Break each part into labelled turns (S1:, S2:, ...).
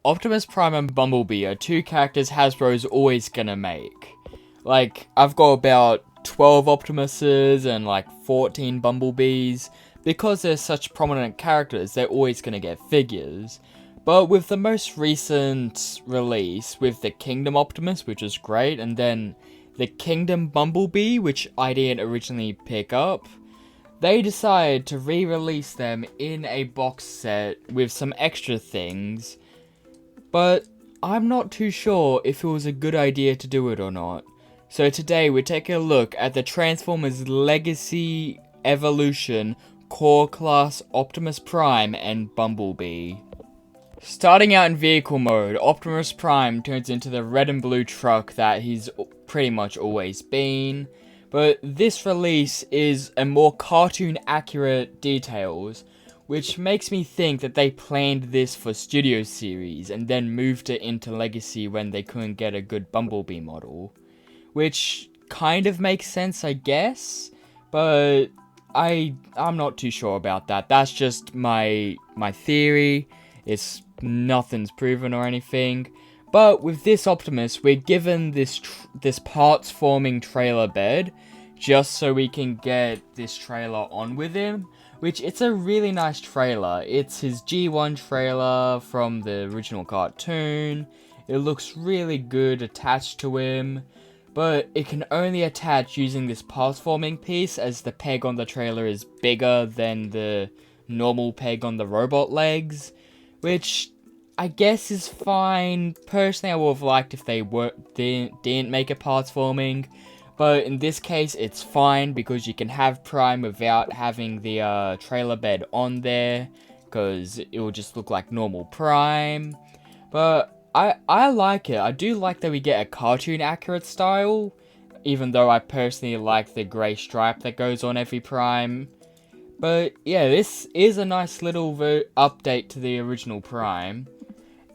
S1: Optimus Prime and Bumblebee are two characters Hasbro's always gonna make. Like, I've got about 12 Optimuses and like 14 Bumblebees. Because they're such prominent characters, they're always gonna get figures. But with the most recent release, with the Kingdom Optimus, which is great, and then the Kingdom Bumblebee, which I didn't originally pick up, they decided to re-release them in a box set with some extra things, but I'm not too sure if it was a good idea to do it or not. So today we're taking a look at the Transformers Legacy Evolution Core Class Optimus Prime and Bumblebee. Starting out in vehicle mode, Optimus Prime turns into the red and blue truck that he's pretty much always been. But this release is a more cartoon accurate details, which makes me think that they planned this for Studio Series and then moved it into Legacy when they couldn't get a good Bumblebee model. Which kind of makes sense, I guess, but I'm not too sure about that. That's just my theory. It's nothing's proven or anything. But with this Optimus, we're given this parts forming trailer bed, just so we can get this trailer on with him. Which, it's a really nice trailer. It's his G1 trailer from the original cartoon. It looks really good attached to him. But it can only attach using this parts forming piece, as the peg on the trailer is bigger than the normal peg on the robot legs. Which I guess is fine. Personally, I would have liked if they didn't make it parts forming. But in this case, it's fine because you can have Prime without having the trailer bed on there, because it will just look like normal Prime. But I like it. I do like that we get a cartoon accurate style, even though I personally like the grey stripe that goes on every Prime. But yeah, this is a nice little update to the original Prime.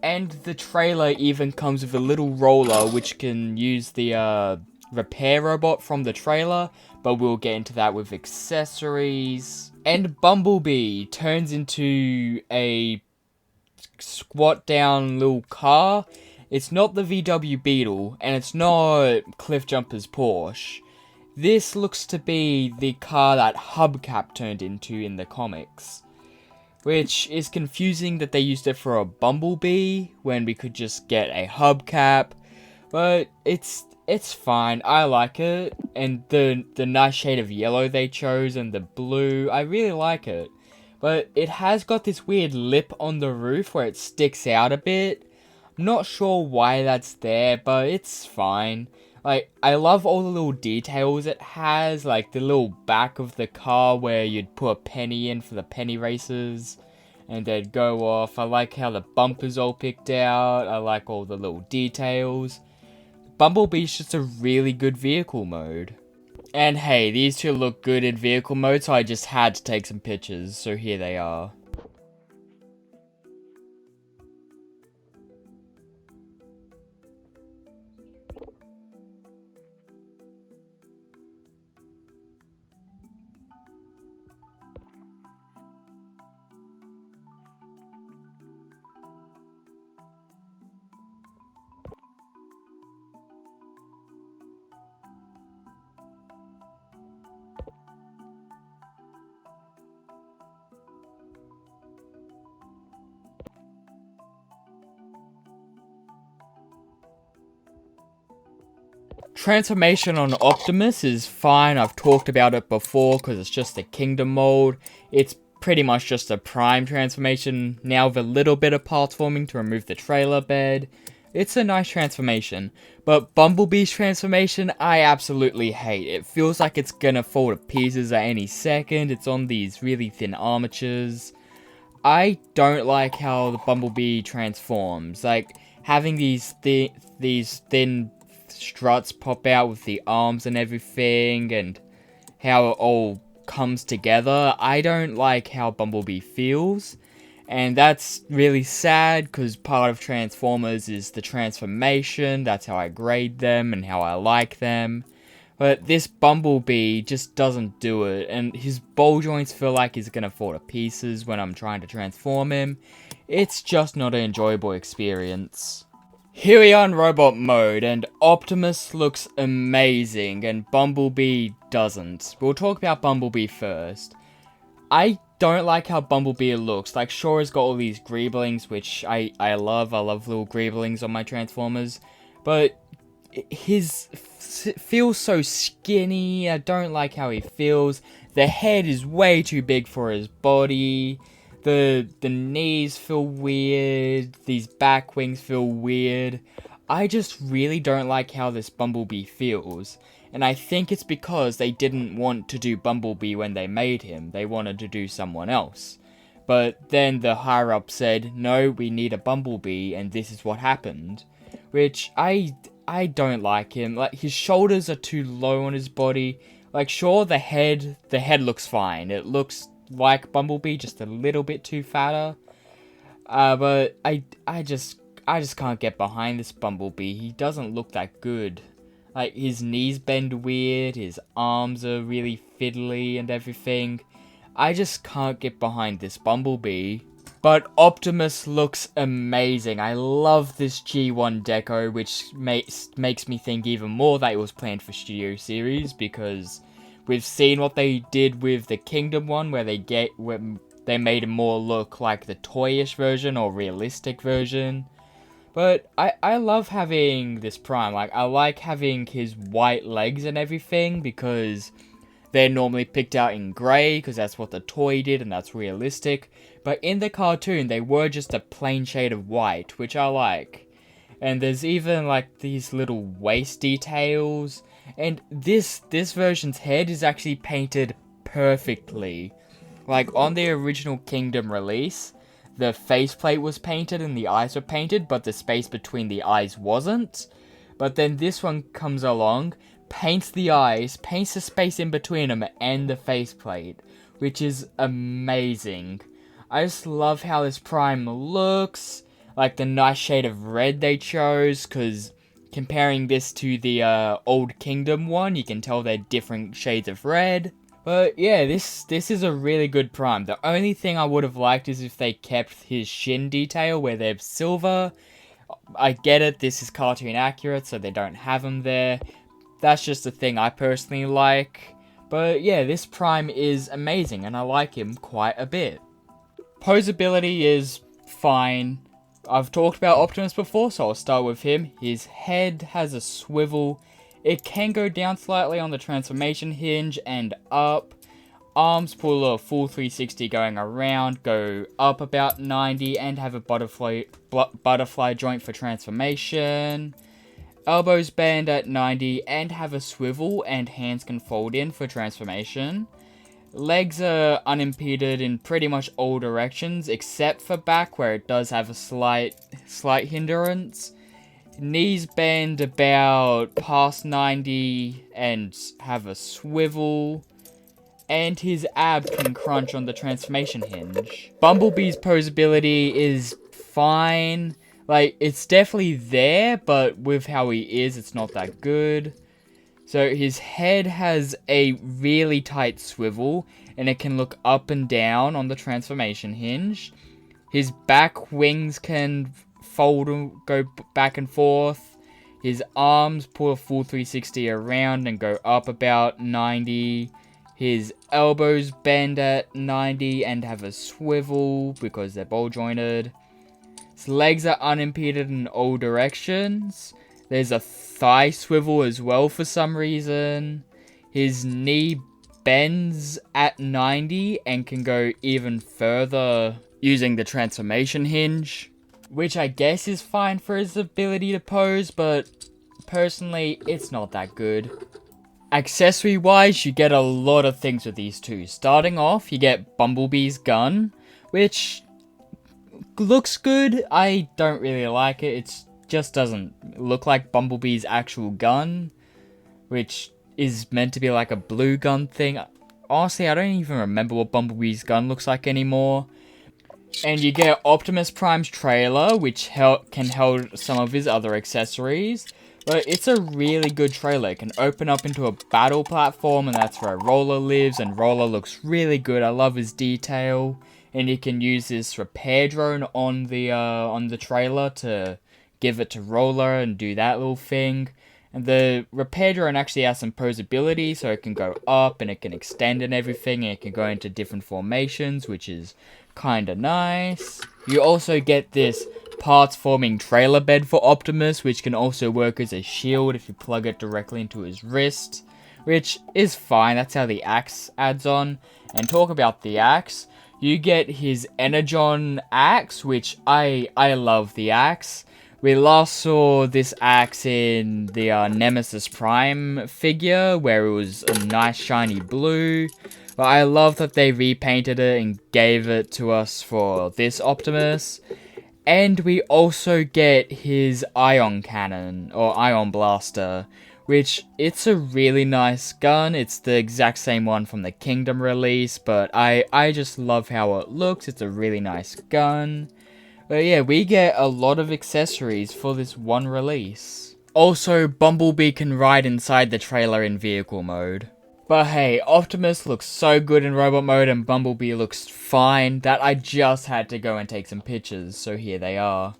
S1: And the trailer even comes with a little roller which can use the repair robot from the trailer, but we'll get into that with accessories. And Bumblebee turns into a squat down little car. It's not the VW Beetle, and it's not Cliffjumper's Porsche. This looks to be the car that Hubcap turned into in the comics. Which is confusing that they used it for a Bumblebee when we could just get a Hubcap. But it's fine. I like it. And the nice shade of yellow they chose and the blue, I really like it. But it has got this weird lip on the roof where it sticks out a bit. I'm not sure why that's there, but it's fine. Like, I love all the little details it has, like the little back of the car where you'd put a penny in for the penny races, and they'd go off. I like how the bumper's all picked out. I like all the little details. Bumblebee's just a really good vehicle mode. And hey, these two look good in vehicle mode, so I just had to take some pictures, so here they are. Transformation on Optimus is fine. I've talked about it before because it's just a Kingdom mode. It's pretty much just a Prime transformation, now with a little bit of parts forming to remove the trailer bed. It's a nice transformation. But Bumblebee's transformation, I absolutely hate. It feels like it's gonna fall to pieces at any second. It's on these really thin armatures. I don't like how the Bumblebee transforms. Like, having these thin struts pop out with the arms and everything, and how it all comes together. I don't like how Bumblebee feels, and that's really sad because part of Transformers is the transformation. That's how I grade them and how I like them. But this Bumblebee just doesn't do it, and his ball joints feel like he's gonna fall to pieces when I'm trying to transform him. it's just not an enjoyable experience. Here we are in robot mode, and Optimus looks amazing, and Bumblebee doesn't. We'll talk about Bumblebee first. I don't like how Bumblebee looks. Like, sure, he's got all these greeblings, which I love. I love little greeblings on my Transformers. But his feels so skinny. I don't like how he feels. The head is way too big for his body. The knees feel weird. These back wings feel weird. I just really don't like how this Bumblebee feels. And I think it's because they didn't want to do Bumblebee when they made him. They wanted to do someone else. But then the higher-up said, no, we need a Bumblebee, and this is what happened. Which, I don't like him. Like, his shoulders are too low on his body. Like, sure, the head looks fine. It looks like Bumblebee, just a little bit too fatter. But I just can't get behind this Bumblebee. He doesn't look that good. Like, his knees bend weird, his arms are really fiddly and everything. I just can't get behind this Bumblebee. But Optimus looks amazing. I love this G1 deco, which makes me think even more that it was planned for Studio Series, because we've seen what they did with the Kingdom one, where they made him more look like the toyish version or realistic version. But I love having this Prime. Like, I like having his white legs and everything, because they're normally picked out in grey, because that's what the toy did and that's realistic. But in the cartoon, they were just a plain shade of white, which I like. And there's even, like, these little waist details. And this version's head is actually painted perfectly. Like, on the original Kingdom release, the faceplate was painted and the eyes were painted, but the space between the eyes wasn't. But then this one comes along, paints the eyes, paints the space in between them, and the faceplate, which is amazing. I just love how this Prime looks, like the nice shade of red they chose, because comparing this to the old Kingdom one, you can tell they're different shades of red. But yeah, this is a really good Prime. The only thing I would have liked is if they kept his shin detail where they're silver. I get it, this is cartoon accurate, so they don't have them there. That's just a thing I personally like. But yeah, this Prime is amazing, and I like him quite a bit. Posability is fine. I've talked about Optimus before, so I'll start with him. His head has a swivel. It can go down slightly on the transformation hinge and up. Arms pull a full 360 going around, go up about 90 and have a butterfly joint for transformation. Elbows bend at 90 and have a swivel, and hands can fold in for transformation. Legs are unimpeded in pretty much all directions, except for back, where it does have a slight hindrance. Knees bend about past 90 and have a swivel. And his ab can crunch on the transformation hinge. Bumblebee's posability is fine. Like, it's definitely there, but with how he is, it's not that good. So his head has a really tight swivel, and it can look up and down on the transformation hinge. His back wings can fold and go back and forth. His arms pull a full 360 around and go up about 90. His elbows bend at 90 and have a swivel because they're ball jointed. His legs are unimpeded in all directions. There's a thigh swivel as well for some reason. His knee bends at 90 and can go even further using the transformation hinge, which I guess is fine for his ability to pose, but personally, it's not that good. Accessory-wise, you get a lot of things with these two. Starting off, you get Bumblebee's gun, which looks good. I don't really like it. It just doesn't look like Bumblebee's actual gun, which is meant to be like a blue gun thing. Honestly, I don't even remember what Bumblebee's gun looks like anymore. And you get Optimus Prime's trailer, which can hold some of his other accessories. But it's a really good trailer. It can open up into a battle platform, and that's where Roller lives, and Roller looks really good. I love his detail. and you can use this repair drone on the trailer to give it to Roller and do that little thing. And the repair drone actually has some posability, so it can go up and it can extend and everything, and it can go into different formations, which is kinda nice. You also get this parts forming trailer bed for Optimus, which can also work as a shield if you plug it directly into his wrist, which is fine. That's how the axe adds on. And talk about the axe, you get his Energon axe, which I love the axe. We last saw this axe in the Nemesis Prime figure, where it was a nice shiny blue. But I love that they repainted it and gave it to us for this Optimus. And we also get his Ion Cannon, or Ion Blaster, which, it's a really nice gun. It's the exact same one from the Kingdom release, but I just love how it looks. It's a really nice gun. But yeah, we get a lot of accessories for this one release. Also, Bumblebee can ride inside the trailer in vehicle mode. But hey, Optimus looks so good in robot mode and Bumblebee looks fine that I just had to go and take some pictures, so here they are.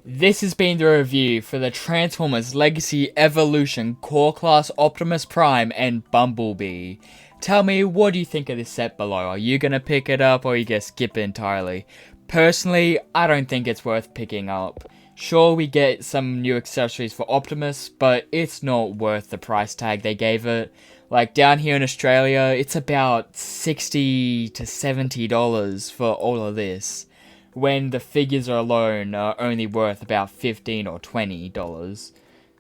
S1: This has been the review for the Transformers Legacy Evolution Core Class Optimus Prime and Bumblebee. Tell me, what do you think of this set below? Are you gonna pick it up or are you gonna skip it entirely? Personally, I don't think it's worth picking up. Sure, we get some new accessories for Optimus, but it's not worth the price tag they gave it. Like, down here in Australia, it's about $60 to $70 for all of this, when the figures alone are only worth about $15 or $20.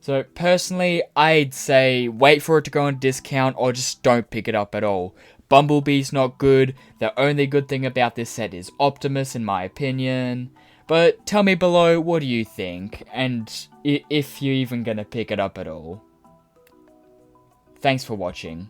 S1: So personally, I'd say wait for it to go on discount or just don't pick it up at all. Bumblebee's not good. The only good thing about this set is Optimus, in my opinion. But tell me below, what do you think? And if you're even gonna pick it up at all. Thanks for watching.